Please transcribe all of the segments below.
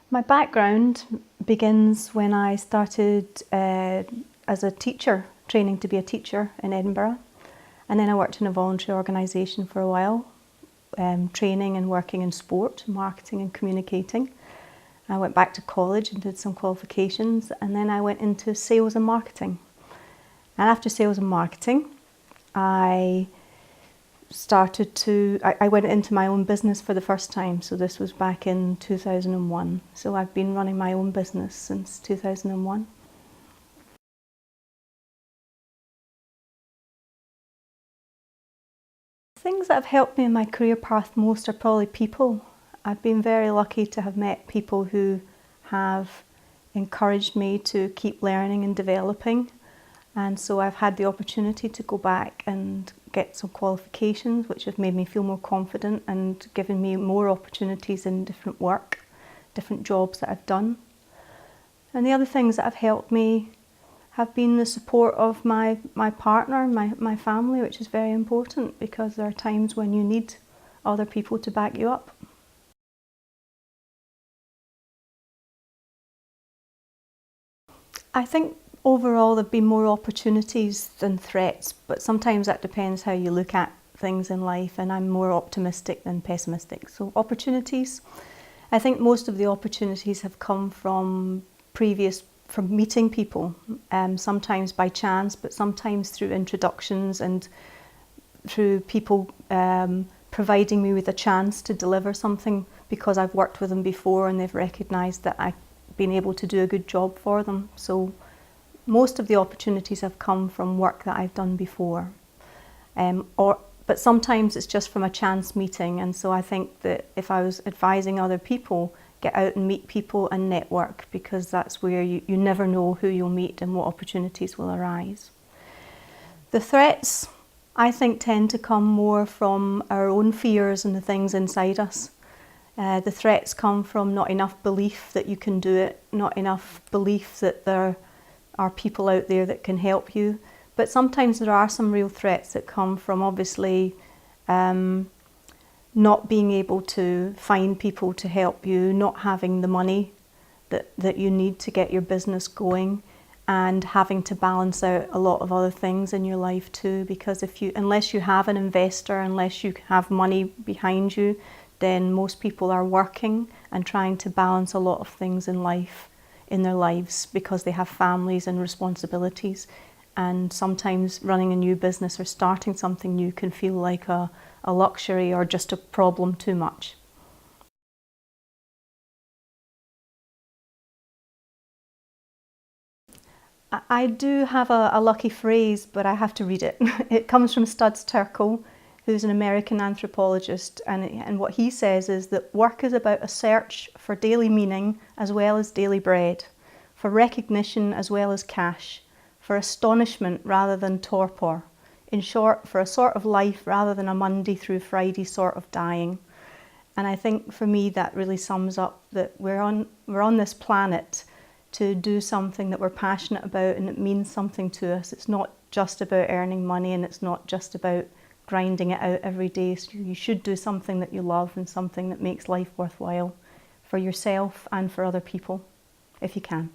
My background begins when I started as a teacher, training to be a teacher in Edinburgh. And then I worked in a voluntary organisation for a while, training and working in sport, marketing and communicating. I went back to college and did some qualifications, and then I went into sales and marketing. And after sales and marketing, I went into my own business for the first time. So this was back in 2001. So I've been running my own business since 2001. Things that have helped me in my career path most are probably people. I've been very lucky to have met people who have encouraged me to keep learning and developing. And so I've had the opportunity to go back and get some qualifications, which have made me feel more confident and given me more opportunities in different work, different jobs that I've done. And the other things that have helped me have been the support of my partner, my family, which is very important because there are times when you need other people to back you up. I think overall there have been more opportunities than threats, but sometimes that depends how you look at things in life, and I'm more optimistic than pessimistic. So opportunities, I think most of the opportunities have come from meeting people, sometimes by chance, but sometimes through introductions and through people providing me with a chance to deliver something because I've worked with them before and they've recognised that I've been able to do a good job for them. So most of the opportunities have come from work that I've done before. But sometimes it's just from a chance meeting, and so I think that if I was advising other people, get out and meet people and network, because that's where you never know who you'll meet and what opportunities will arise. The threats, I think, tend to come more from our own fears and the things inside us. The threats come from not enough belief that you can do it, not enough belief that there are people out there that can help you. But sometimes there are some real threats that come from obviously not being able to find people to help you, not having the money that you need to get your business going, and having to balance out a lot of other things in your life too, because unless you have an investor, unless you have money behind you, then most people are working and trying to balance a lot of things in life, in their lives, because they have families and responsibilities. And sometimes running a new business or starting something new can feel like a luxury or just a problem too much. I do have a lucky phrase, but I have to read it. It comes from Studs Terkel, who's an American anthropologist, and what he says is that work is about a search for daily meaning as well as daily bread, for recognition as well as cash, for astonishment rather than torpor. In short, for a sort of life rather than a Monday through Friday sort of dying. And I think for me that really sums up that we're on this planet to do something that we're passionate about and it means something to us. It's not just about earning money, and it's not just about grinding it out every day. So you should do something that you love and something that makes life worthwhile for yourself and for other people, if you can.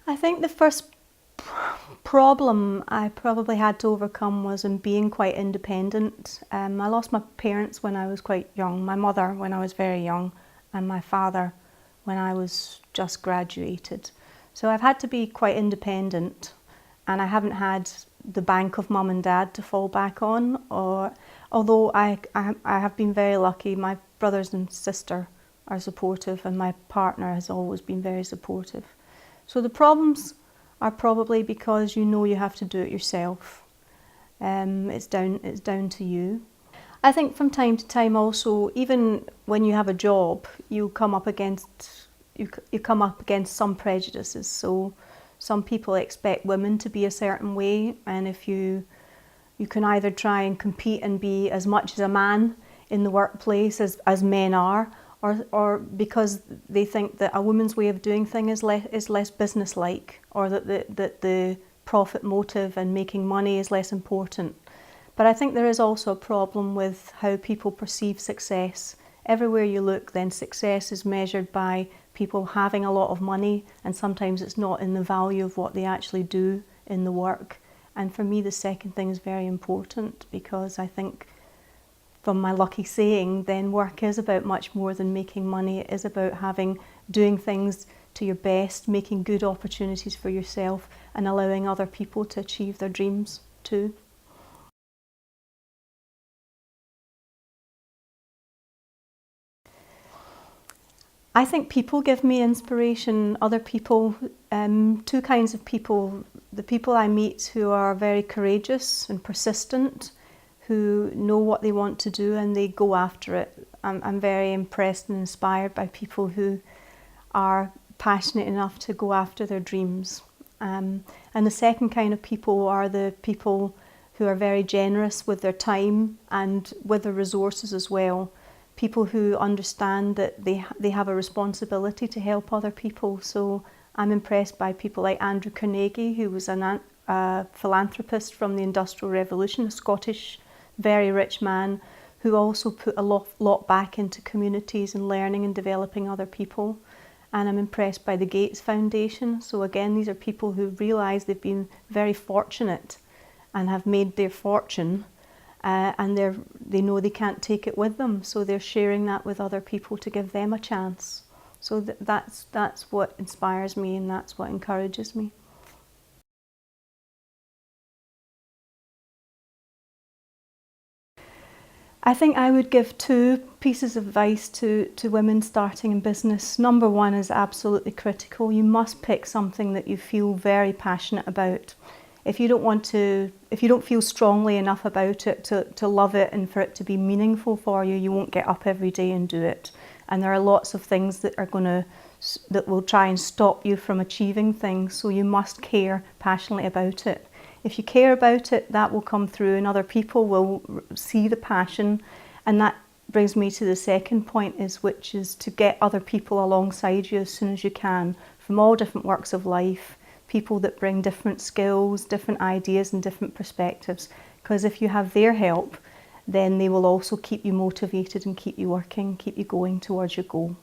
I think the first problem I probably had to overcome was in being quite independent. I lost my parents when I was quite young, my mother when I was very young, and my father when I was just graduated. So I've had to be quite independent, and I haven't had the bank of mum and dad to fall back on, although I have been very lucky. My brothers and sister are supportive, and my partner has always been very supportive. So the problems are probably because you know you have to do it yourself. It's down to you. I think from time to time also, even when you have a job, you come up against some prejudices. So some people expect women to be a certain way, and if you can either try and compete and be as much as a man in the workplace as men are, or because they think that a woman's way of doing things is less businesslike, or that the profit motive and making money is less important. But I think there is also a problem with how people perceive success. Everywhere you look, then success is measured by people having a lot of money, and sometimes it's not in the value of what they actually do in the work. And for me, the second thing is very important, because I think, from my lucky saying, then work is about much more than making money. It is about doing things to your best, making good opportunities for yourself, and allowing other people to achieve their dreams too. I think people give me inspiration. Other people, two kinds of people. The people I meet who are very courageous and persistent, who know what they want to do and they go after it. I'm very impressed and inspired by people who are passionate enough to go after their dreams. And the second kind of people are the people who are very generous with their time and with their resources as well. People who understand that they have a responsibility to help other people. So I'm impressed by people like Andrew Carnegie, who was a philanthropist from the Industrial Revolution, a Scottish, very rich man, who also put a lot back into communities and learning and developing other people. And I'm impressed by the Gates Foundation. So again, these are people who realise they've been very fortunate and have made their fortune, and they know they can't take it with them, so they're sharing that with other people to give them a chance. So that's what inspires me, and that's what encourages me. I think I would give two pieces of advice to women starting in business. Number one is absolutely critical. You must pick something that you feel very passionate about. If you don't feel strongly enough about it to love it and for it to be meaningful for you, you won't get up every day and do it. And there are lots of things that will try and stop you from achieving things. So you must care passionately about it. If you care about it, that will come through, and other people will see the passion. And that brings me to the second point, which is to get other people alongside you as soon as you can, from all different walks of life. People that bring different skills, different ideas and different perspectives. Because if you have their help, then they will also keep you motivated and keep you working, keep you going towards your goal.